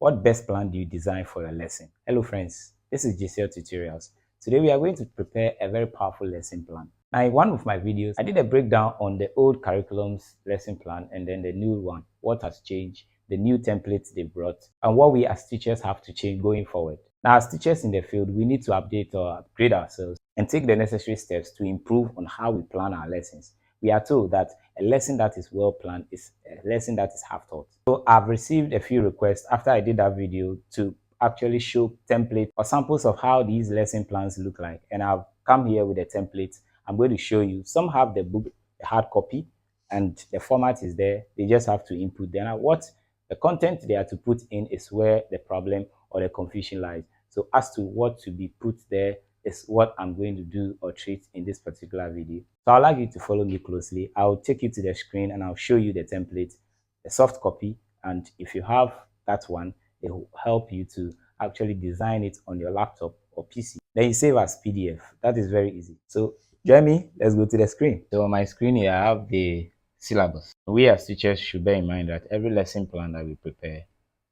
What best plan do you design for your lesson? Hello friends, this is JCL Tutorials. Today we are going to prepare a very powerful lesson plan. Now in one of my videos, I did a breakdown on the old curriculum's lesson plan and then the new one, what has changed, the new templates they brought, and what we as teachers have to change going forward. Now as teachers in the field, we need to update or upgrade ourselves and take the necessary steps to improve on how we plan our lessons. We are told that a lesson that is well planned is a lesson that is half taught. So I've received a few requests after I did that video to actually show templates or samples of how these lesson plans look like. And I've come here with a template. I'm going to show you. Some have the book, the hard copy, and the format is there. They just have to input. Then what the content they are to put in is where the problem or the confusion lies. So as to what to be put there is what I'm going to do or treat in this particular video. So I'd like you to follow me closely. I'll take you to the screen and I'll show you the template, the soft copy, and if you have that one, it will help you to actually design it on your laptop or PC. Then you save as PDF. That is very easy. So join me, let's go to the screen. So on my screen here, I have the syllabus. We as teachers should bear in mind that every lesson plan that we prepare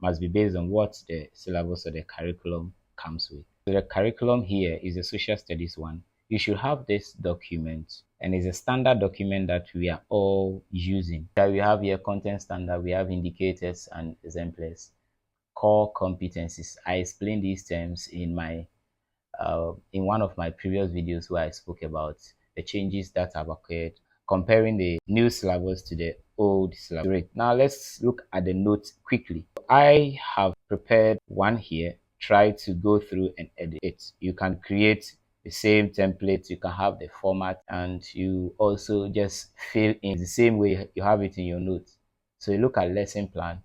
must be based on what the syllabus or the curriculum comes with. So the curriculum here is a social studies one. You should have this document, and it's a standard document that we are all using. So we have here content standard, we have indicators and exemplars, core competencies. I explained these terms in one of my previous videos where I spoke about the changes that have occurred, comparing the new syllabus to the old syllabus. Great. Now let's look at the notes quickly. I have prepared one here. Try to go through and edit it. You can create the same template, you can have the format, and you also just fill in the same way you have it in your notes. So you look at lesson plan.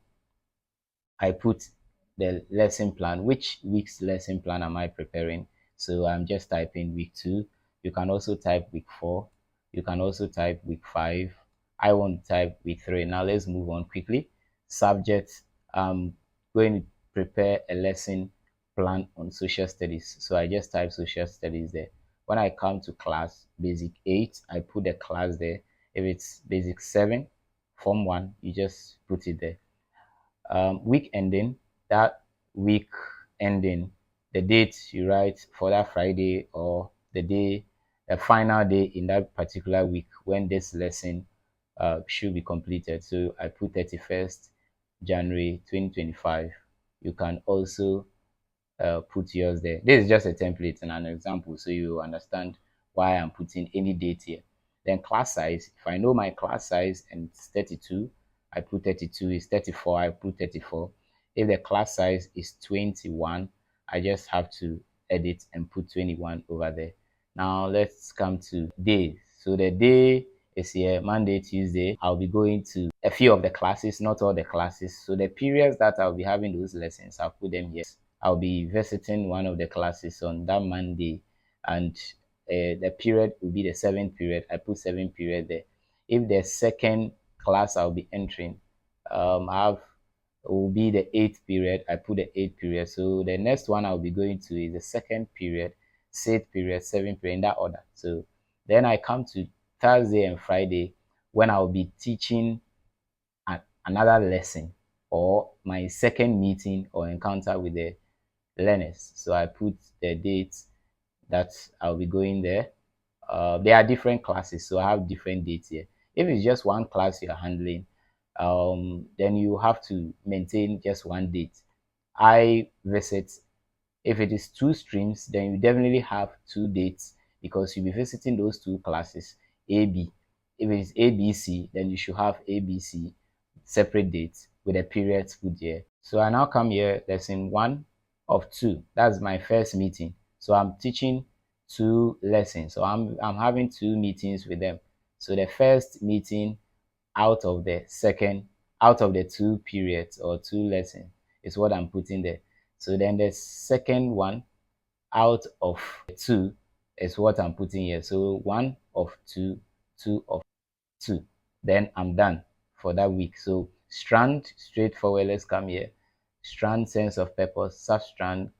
I put the lesson plan. Which week's lesson plan am I preparing? So I'm just typing week 2. You can also type week 4. You can also type week 5. I want to type week 3. Now let's move on quickly. Subject, I'm going to prepare a lesson plan on social studies. So I just type social studies there. When I come to class, basic 8, I put the class there. If it's basic 7, form 1, you just put it there. Week ending, that week ending, the date you write for that Friday or the final day in that particular week when this lesson should be completed. So I put 31st January 2025. You can also put yours there. This is just a template and an example, so you understand why I'm putting any date here. Then class size, if I know my class size and it's 32, I put 32. Is 34, I put 34. If the class size is 21, I just have to edit and put 21 over there. Now let's come to days. So the day is here, Monday, Tuesday. I'll be going to a few of the classes, not all the classes. So the periods that I'll be having those lessons, I'll put them here. I'll be visiting one of the classes on that Monday, and the period will be the 7th period. I put 7th period there. If the second class I'll be entering will be the 8th period, I put the 8th period. So the next one I'll be going to is the 2nd period, 6th period, 7th period, in that order. So then I come to Thursday and Friday when I'll be teaching another lesson or my second meeting or encounter with the learners. So I put the dates that I'll be going there. There are different classes, so I have different dates here. If it's just one class you're handling, then you have to maintain just one date. I visit, if it is 2 streams, then you definitely have 2 dates because you'll be visiting those 2 classes, AB. If it is ABC, then you should have ABC separate dates with the periods put here. So I now come here, lesson 1 of 2. That's my first meeting. So I'm teaching 2 lessons. So I'm having 2 meetings with them. So the first meeting out of the 2 periods or 2 lessons is what I'm putting there. So then the second one out of 2 is what I'm putting here. So 1 of 2, 2 of 2. Then I'm done for that week. So strand, straightforward. Let's come here. Strand, sense of purpose. Substrand,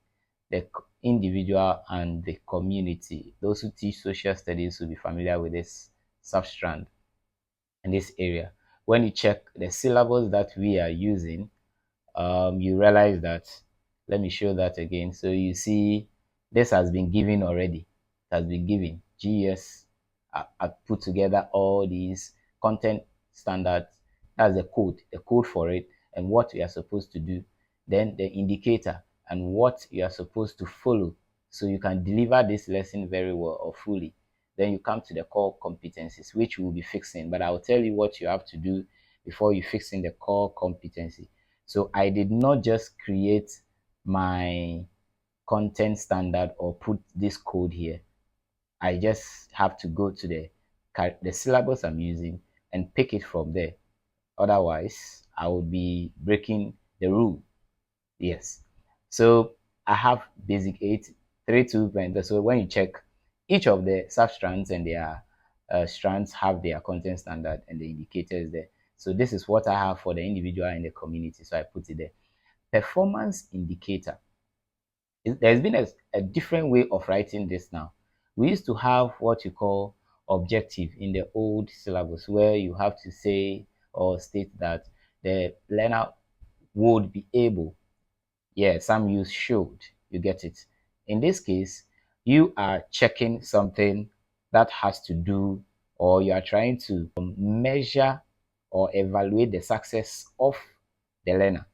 the individual and the community. Those who teach social studies will be familiar with this substrand in this area. When you check the syllabus that we are using, you realize that, let me show that again. So you see this has been given already. It has been given. GS I put together all these content standards. That's the code for it, and what we are supposed to do. Then the indicator and what you are supposed to follow so you can deliver this lesson very well or fully. Then you come to the core competencies, which we'll be fixing, but I'll tell you what you have to do before you fix in the core competency. So I did not just create my content standard or put this code here. I just have to go to the syllabus I'm using and pick it from there. Otherwise, I would be breaking the rule. Yes. So I have basic 8, 3, 2, so when you check, each of the substrands and their strands have their content standard and the indicators there. So this is what I have for the individual and the community. So I put it there. Performance indicator. There's been a different way of writing this now. We used to have what you call objective in the old syllabus, where you have to say or state that the learner would be able. Yeah, some use should. You get it. In this case, you are checking something that has to do, or you are trying to measure or evaluate the success of the learner.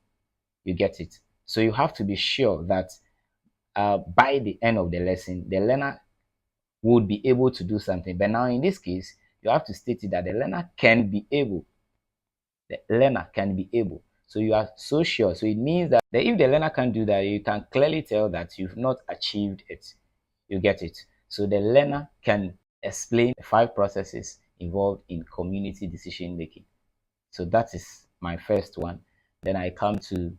You get it. So you have to be sure that by the end of the lesson, the learner would be able to do something. But now in this case, you have to state it that the learner can be able. The learner can be able. So you are so sure. So it means that if the learner can't do that, you can clearly tell that you've not achieved it. You get it. So the learner can explain the 5 processes involved in community decision making. So that is my first one. Then I come to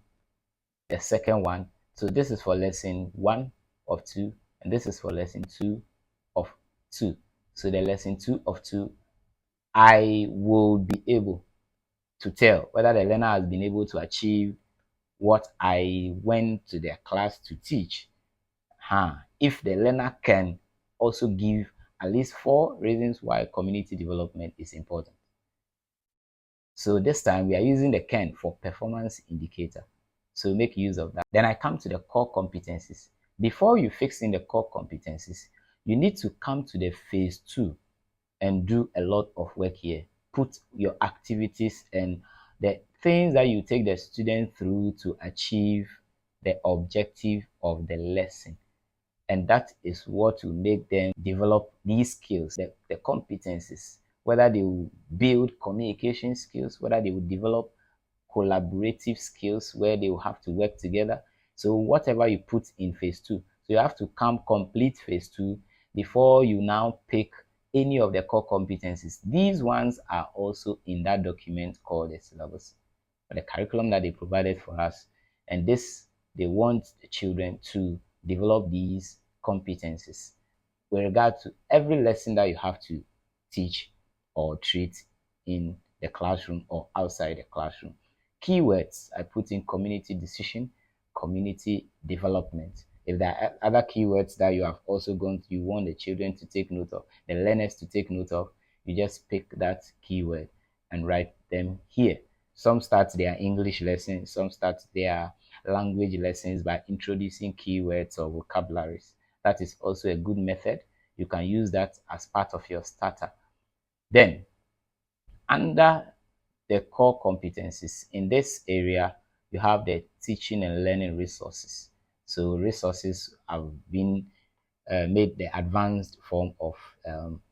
the second one. So this is for lesson 1 of 2, and this is for lesson 2 of 2. So the lesson 2 of 2, I will be able to tell whether the learner has been able to achieve what I went to their class to teach. If the learner can also give at least 4 reasons why community development is important. So this time we are using the CAN for performance indicator. So make use of that. Then I come to the core competencies. Before you fix in the core competencies, you need to come to the phase 2 and do a lot of work here. Put your activities and the things that you take the student through to achieve the objective of the lesson. And that is what will make them develop these skills, the competencies, whether they will build communication skills, whether they will develop collaborative skills where they will have to work together. So whatever you put in phase 2, so you have to come complete phase 2 before you now pick any of the core competencies. These ones are also in that document called the syllabus, the curriculum that they provided for us. And this, they want the children to develop these competencies with regard to every lesson that you have to teach or treat in the classroom or outside the classroom. Keywords, I put in community decision, community development. If there are other keywords that you have also you want the children to take note of, the learners to take note of, you just pick that keyword and write them here. Some start their English lessons, some start their language lessons by introducing keywords or vocabularies. That is also a good method. You can use that as part of your starter. Then, under the core competencies, in this area, you have the teaching and learning resources. So resources have been made the advanced form of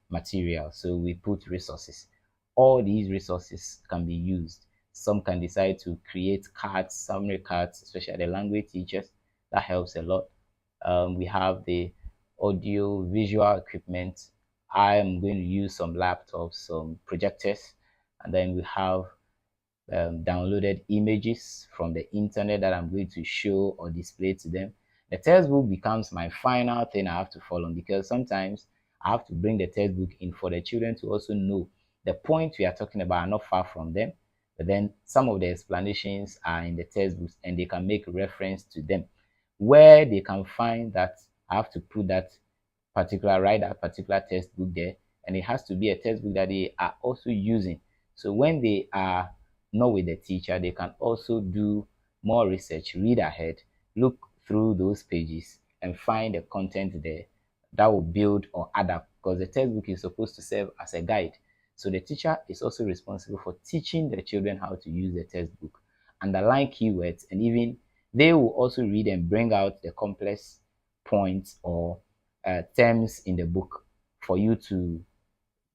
material. So we put resources. All these resources can be used. Some can decide to create cards, summary cards, especially the language teachers. That helps a lot. We have the audio visual equipment. I am going to use some laptops, some projectors, and then we have downloaded images from the internet that I'm going to show or display to them. The textbook becomes my final thing I have to follow, because sometimes I have to bring the textbook in for the children to also know the points we are talking about are not far from them, but then some of the explanations are in the textbooks and they can make reference to them. Where they can find that I have to put that write that particular textbook there, and it has to be a textbook that they are also using. So when they are not with the teacher, they can also do more research, read ahead, look through those pages and find the content there that will build or adapt, because the textbook is supposed to serve as a guide. So the teacher is also responsible for teaching the children how to use the textbook, underline keywords, and even they will also read and bring out the complex points or terms in the book for you to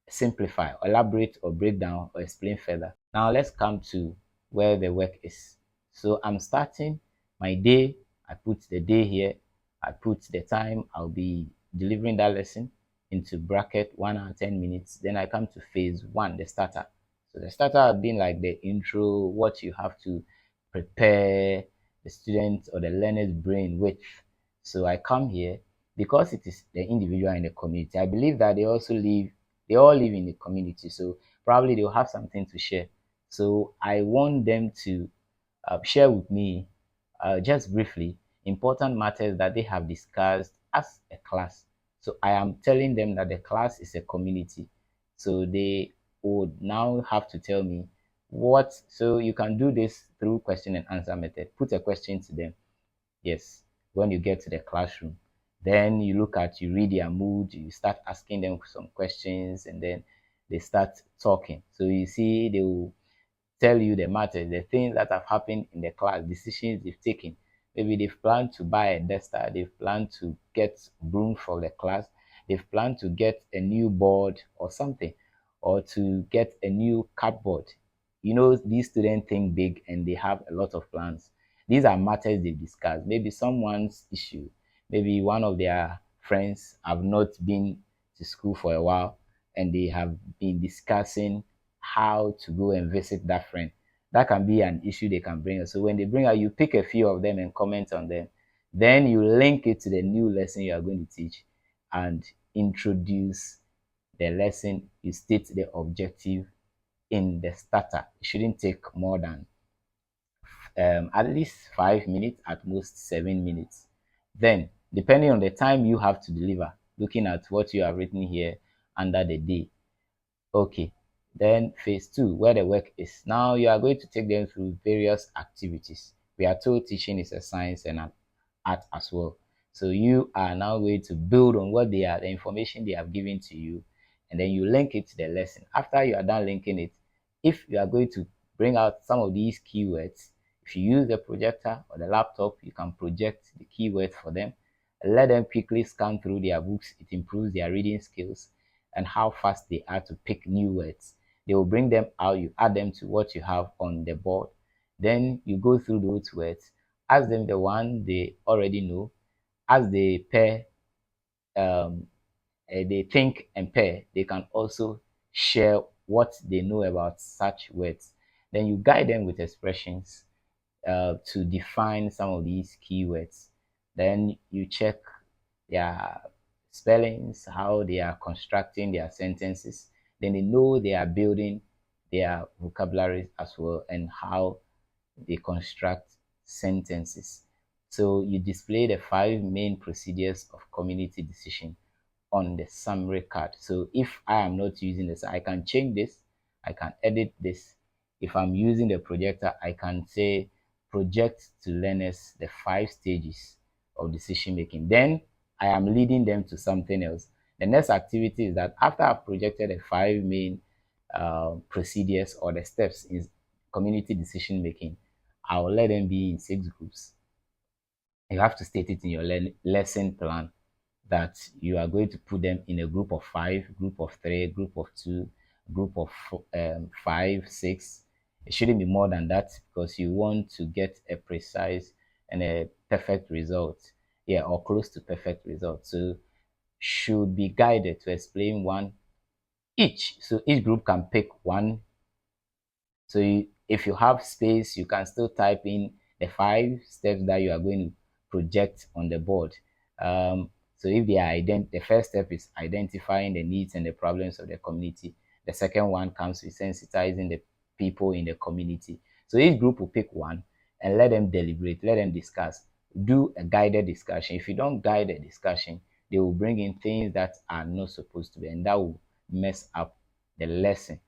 simplify, elaborate, or break down or explain further. Now let's come to where the work is. So I'm starting my day. I put the day here. I put the time I'll be delivering that lesson into bracket 1 hour 10 minutes. Then I come to phase one, the starter. So the starter has been like the intro, what you have to prepare the student or the learner's brain with. So I come here because it is the individual in the community. I believe that they all live in the community. So probably they'll have something to share. So I want them to share with me, just briefly, important matters that they have discussed as a class. So I am telling them that the class is a community. So they would now have to tell me what. So you can do this through question and answer method. Put a question to them. Yes, when you get to the classroom, then you read their mood, you start asking them some questions, and then they start talking. So you see, they will tell you the matters, the things that have happened in the class, decisions they've taken. Maybe they've planned to buy a duster, they've planned to get broom for the class, they've planned to get a new board or something, or to get a new cupboard. You know, these students think big and they have a lot of plans. These are matters they discuss. Maybe someone's issue, maybe one of their friends have not been to school for a while and they have been discussing how to go and visit that friend. That can be an issue they can bring us. So when they bring out, you pick a few of them and comment on them. Then you link it to the new lesson you are going to teach and introduce the lesson. You state the objective in the starter. It shouldn't take more than at least 5 minutes, at most 7 minutes. Then, depending on the time you have to deliver, looking at what you have written here under the day. Okay, then phase two, where the work is. Now you are going to take them through various activities. We are told teaching is a science and an art as well. So you are now going to build on what the information they have given to you, and then you link it to the lesson. After you are done linking it, if you are going to bring out some of these keywords, if you use the projector or the laptop, you can project the keywords for them. Let them quickly scan through their books. It improves their reading skills and how fast they are to pick new words. They will bring them out, you add them to what you have on the board. Then you go through those words, ask them the one they already know. As they pair, they think and pair, they can also share what they know about such words. Then you guide them with expressions to define some of these keywords. Then you check their spellings, how they are constructing their sentences. Then they know they are building their vocabulary as well and how they construct sentences. So you display the 5 main procedures of community decision on the summary card. So if I am not using this, I can change this, I can edit this. If I'm using the projector, I can say project to learners the 5 stages of decision making. Then I am leading them to something else. The next activity is that after I've projected the 5 main procedures or the steps in community decision making, I will let them be in 6 groups. You have to state it in your lesson plan that you are going to put them in a group of 5, group of 3, group of 2, group of 5, 6. It shouldn't be more than that because you want to get a precise and a perfect result. Yeah, or close to perfect result. So should be guided to explain one each. So each group can pick one. So if you have space, you can still type in the 5 steps that you are going to project on the board. So if they are the first step is identifying the needs and the problems of the community. The second one comes with sensitizing the people in the community. So each group will pick one and let them deliberate, let them discuss. Do a guided discussion. If you don't guide a discussion, they will bring in things that are not supposed to be, and that will mess up the lesson.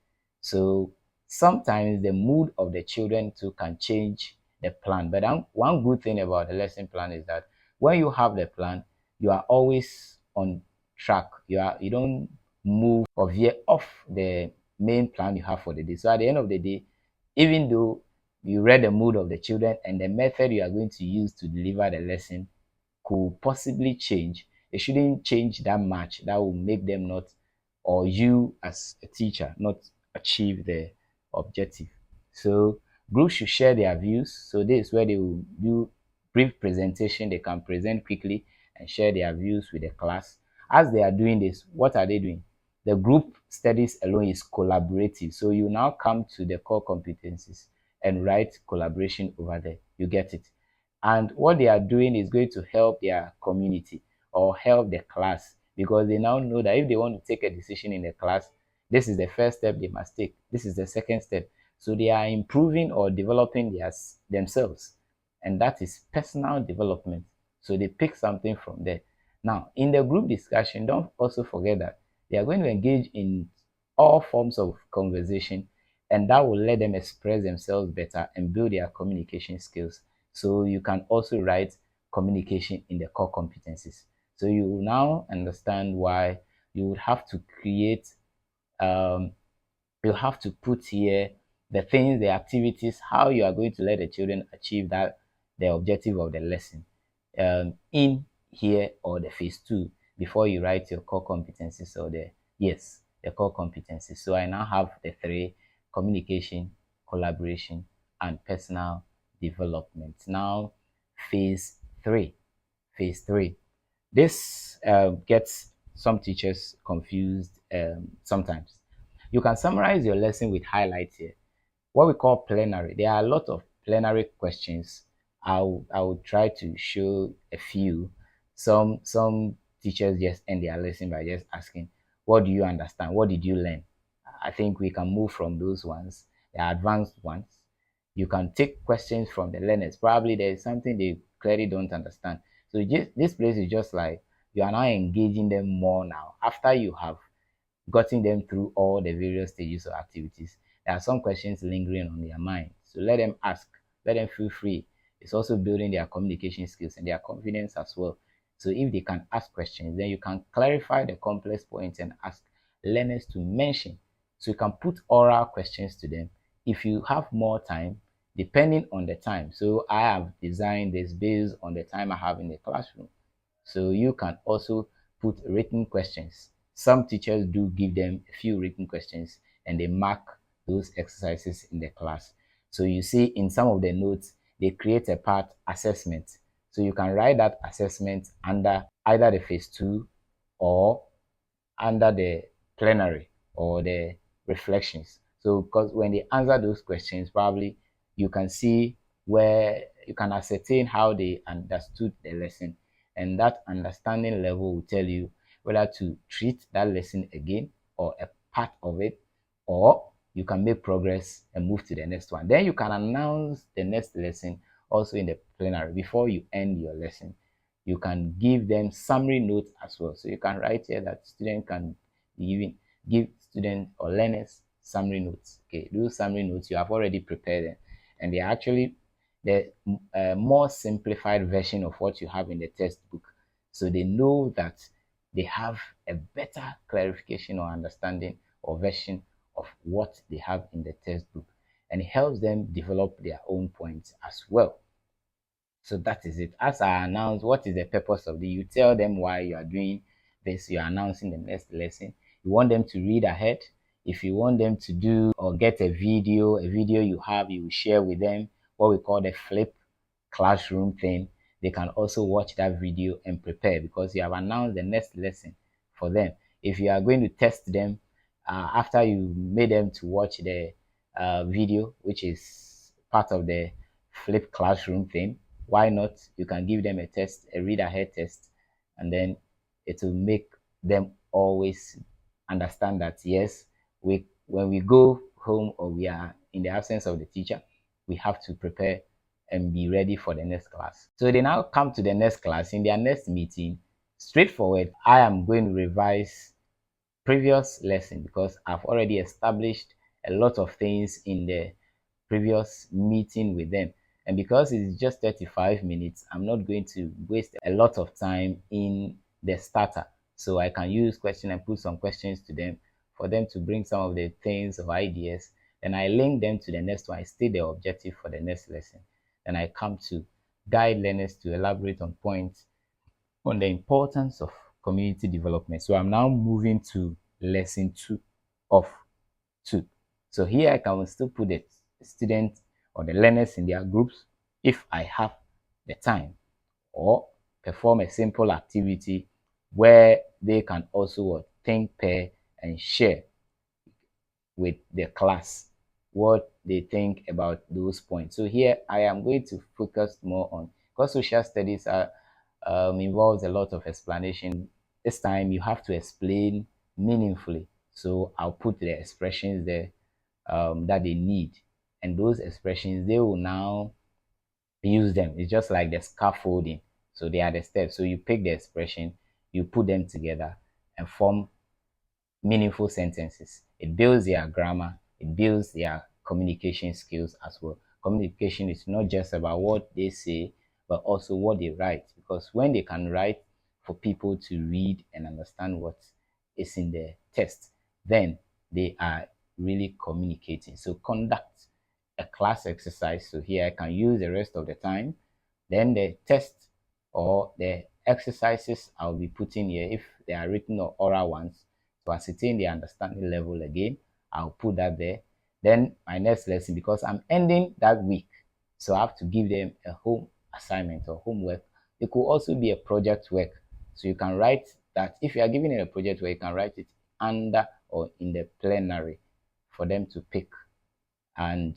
So sometimes the mood of the children too can change the plan. But one good thing about the lesson plan is that when you have the plan, you are always on track. You don't move or veer off the main plan you have for the day. So at the end of the day, even though you read the mood of the children and the method you are going to use to deliver the lesson could possibly change, it shouldn't change that much. That will make them not, or you as a teacher, not achieve the objective. So groups should share their views. So this is where they will do brief presentation. They can present quickly and share their views with the class. As they are doing this, what are they doing? The group studies alone is collaborative. So you now come to the core competencies and write collaboration over there. You get it. And what they are doing is going to help their community or help the class, because they now know that if they want to take a decision in the class, this is the first step they must take. This is the second step. So they are improving or developing themselves. And that is personal development. So they pick something from there. Now, in the group discussion, don't also forget that they are going to engage in all forms of conversation, and that will let them express themselves better and build their communication skills. So you can also write communication in the core competencies. So you will now understand why you would have to create, you have to put here the things, the activities, how you are going to let the children achieve that, the objective of the lesson in here or the phase 2 before you write your core competencies or the core competencies. So I now have the 3: communication, collaboration, and personal development. Now phase 3. Phase 3. This gets some teachers confused sometimes. You can summarize your lesson with highlights here. What we call plenary. There are a lot of plenary questions. I will try to show a few. Some teachers just end their lesson by just asking, what do you understand? What did you learn? I think we can move from those ones, the advanced ones. You can take questions from the learners. Probably there is something they clearly don't understand. So this place is just like you are now engaging them more now. After you have gotten them through all the various stages of activities, there are some questions lingering on their mind. So let them ask, let them feel free. It's also building their communication skills and their confidence as well. So if they can ask questions, then you can clarify the complex points and ask learners to mention. So you can put oral questions to them. If you have more time, depending on the time. So I have designed this based on the time I have in the classroom. So you can also put written questions. Some teachers do give them a few written questions and they mark those exercises in the class. So you see in some of the notes, they create a part assessment. So you can write that assessment under either the phase 2 or under the plenary or the reflections. So because when they answer those questions, probably you can see where you can ascertain how they understood the lesson, and that understanding level will tell you whether to treat that lesson again or a part of it, or you can make progress and move to the next one. Then you can announce the next lesson also in the plenary before you end your lesson. You can give them summary notes as well. So you can write here that student can even give students or learners summary notes. Okay, those summary notes you have already prepared them, and they are actually the more simplified version of what you have in the textbook. So they know that they have a better clarification or understanding or version of what they have in the textbook, and it helps them develop their own points as well. So that is it. As I announce, what is the purpose of the, you tell them why you are doing this, you are announcing the next lesson. You want them to read ahead. If you want them to do or get a video you have, you will share with them what we call the flip classroom thing. They can also watch that video and prepare because you have announced the next lesson for them. If you are going to test them after you made them to watch the video, which is part of the flip classroom thing, why not? You can give them a test, a read ahead test, and then it will make them always understand that yes, when we go home or we are in the absence of the teacher, we have to prepare and be ready for the next class. So they now come to the next class. In their next meeting, straightforward, I am going to revise previous lesson because I've already established a lot of things in the previous meeting with them. And because it's just 35 minutes, I'm not going to waste a lot of time in the starter. So I can use question and put some questions to them for them to bring some of the things or ideas. Then I link them to the next one. I state the objective for the next lesson. Then I come to guide learners to elaborate on points on the importance of community development. So I'm now moving to lesson 2 of 2. So here I can still put the students or the learners in their groups if I have the time, or perform a simple activity where they can also think, pair, and share with the class what they think about those points. So here I am going to focus more on, because social studies are involves a lot of explanation. This time you have to explain meaningfully. So I'll put the expressions there that they need, and those expressions they will now use them. It's just like the scaffolding. So they are the steps. So you pick the expression, you put them together and form meaningful sentences. It builds their grammar, it builds their communication skills as well. Communication is not just about what they say, but also what they write. Because when they can write for people to read and understand what is in the text, then they are really communicating. So conduct a class exercise. So here I can use the rest of the time. Then the test or the exercises I'll be putting here, if they are written or oral ones, to ascertain the understanding level again, I'll put that there. Then my next lesson, because I'm ending that week, so I have to give them a home assignment or homework. It could also be a project work. So you can write that. If you are giving it a project work, you can write it under or in the plenary for them to pick and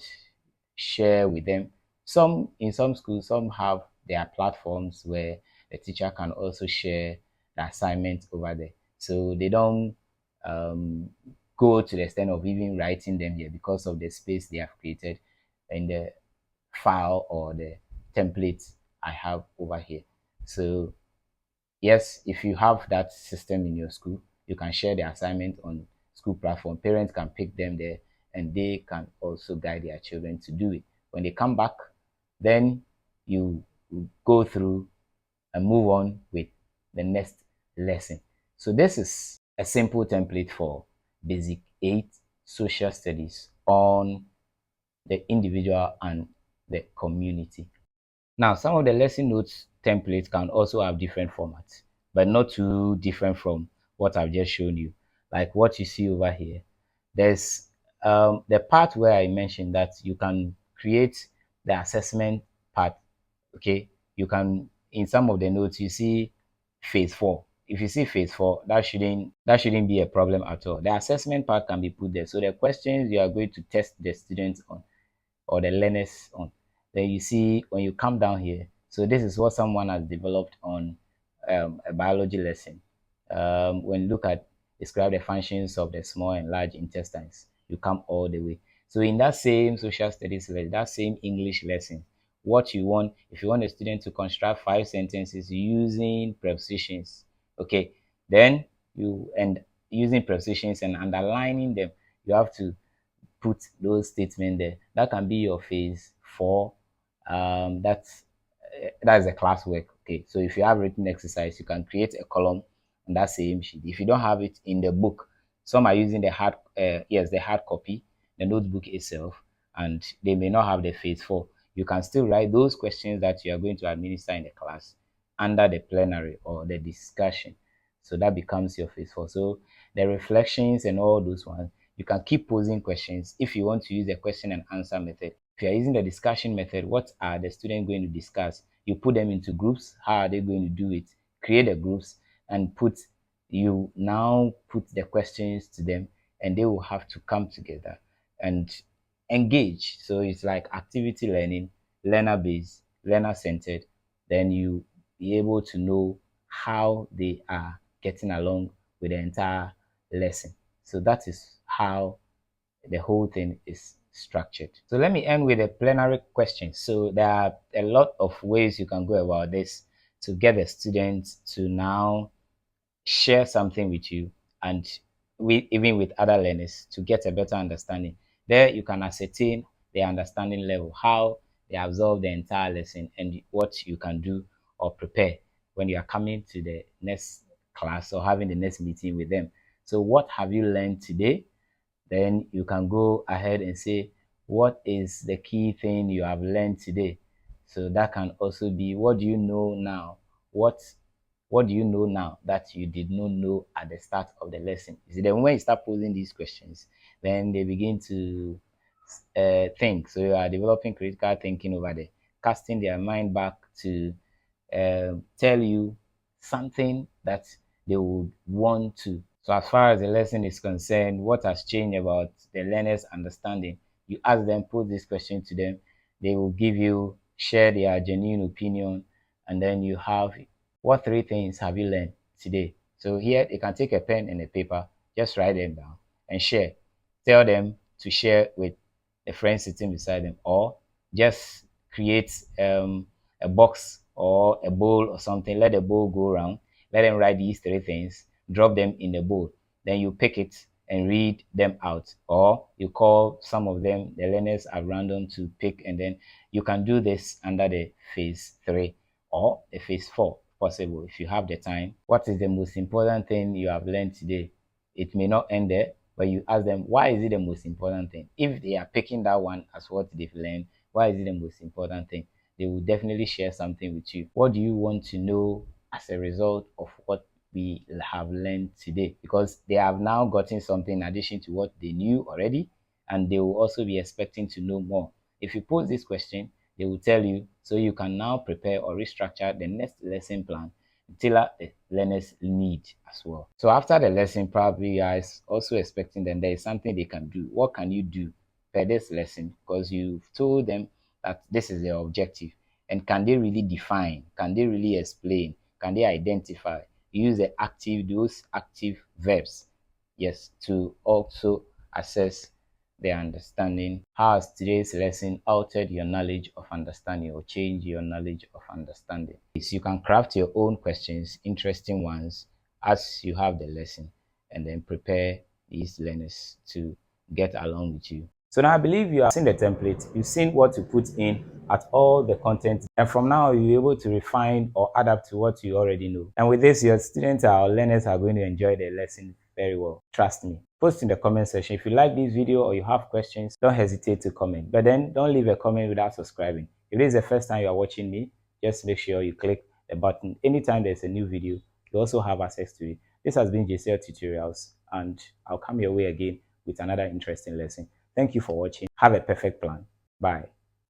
share with them. Some in some schools, some have their platforms where the teacher can also share the assignment over there. So they don't go to the extent of even writing them here because of the space they have created in the file or the template I have over here. So yes, if you have that system in your school, you can share the assignment on school platform. Parents can pick them there and they can also guide their children to do it. When they come back, then you go through and move on with the next lesson. So this is a simple template for basic 8 social studies on the individual and the community. Now, some of the lesson notes templates can also have different formats, but not too different from what I've just shown you. Like what you see over here, there's the part where I mentioned that you can create the assessment part. Okay, you can, in some of the notes you see phase 4. If you see phase 4, that shouldn't be a problem at all. The assessment part can be put there. So the questions you are going to test the students on or the learners on. Then you see when you come down here, so this is what someone has developed on a biology lesson. When you look at describe the functions of the small and large intestines, you come all the way. So in that same social studies lesson, that same English lesson, what you want, if you want a student to construct 5 sentences using prepositions, okay, then you and using prepositions and underlining them, you have to put those statements there. That can be your phase 4. That's the classwork. Okay, so if you have written exercise, you can create a column on that same sheet. If you don't have it in the book, some are using the the hard copy, the notebook itself, and they may not have the phase 4. You can still write those questions that you are going to administer in the class under the plenary or the discussion. So that becomes your phase 4. So the reflections and all those ones, you can keep posing questions if you want to use the question and answer method. If you are using the discussion method, what are the students going to discuss? You put them into groups. How are they going to do it? Create the groups and you now put the questions to them, and they will have to come together and engage. So it's like activity learning, learner based, learner centered. Then you be able to know how they are getting along with the entire lesson. So that is how the whole thing is structured. So let me end with a plenary question. So there are a lot of ways you can go about this to get the students to now share something with you, and even with other learners to get a better understanding. There you can ascertain their understanding level, how they absorb the entire lesson and what you can do or prepare when you are coming to the next class or having the next meeting with them. So what have you learned today? Then you can go ahead and say, what is the key thing you have learned today? So that can also be, what do you know now? What do you know now that you did not know at the start of the lesson? You see, then when you start posing these questions, then they begin to think. So you are developing critical thinking over there, casting their mind back to tell you something that they would want to. So as far as the lesson is concerned, what has changed about the learner's understanding? You ask them, put this question to them, they will give you, share their genuine opinion, and then you have, what three things have you learned today? So here you can take a pen and a paper, just write them down and share. Tell them to share with a friend sitting beside them, or just create a box or a bowl or something. Let the bowl go around. Let them write these three things. Drop them in the bowl. Then you pick it and read them out. Or you call some of them, the learners at random, to pick, and then you can do this under the phase 3 or the phase 4, possible if you have the time. What is the most important thing you have learned today? It may not end there, but you ask them, why is it the most important thing? If they are picking that one as what they've learned, why is it the most important thing? They will definitely share something with you. What do you want to know as a result of what we have learned today? Because they have now gotten something in addition to what they knew already, and they will also be expecting to know more. If you pose this question, they will tell you, so you can now prepare or restructure the next lesson plan tailor the learner's need as well. So after the lesson, probably you are also expecting them there is something they can do. What can you do per this lesson? Because you've told them that this is their objective. And can they really define? Can they really explain? Can they identify? Use those active verbs, yes, to also assess their understanding. How has today's lesson altered your knowledge of understanding or changed your knowledge of understanding? So you can craft your own questions, interesting ones, as you have the lesson, and then prepare these learners to get along with you. So now I believe you have seen the template, you've seen what to put in at all the content, and from now you'll be able to refine or adapt to what you already know. And with this, your students or learners are going to enjoy the lesson very well. Trust me. Post in the comment section. If you like this video or you have questions, don't hesitate to comment. But then don't leave a comment without subscribing. If this is the first time you are watching me, just make sure you click the button. Anytime there's a new video, you also have access to it. This has been JCL Tutorials, and I'll come your way again with another interesting lesson. Thank you for watching. Have a perfect plan. Bye.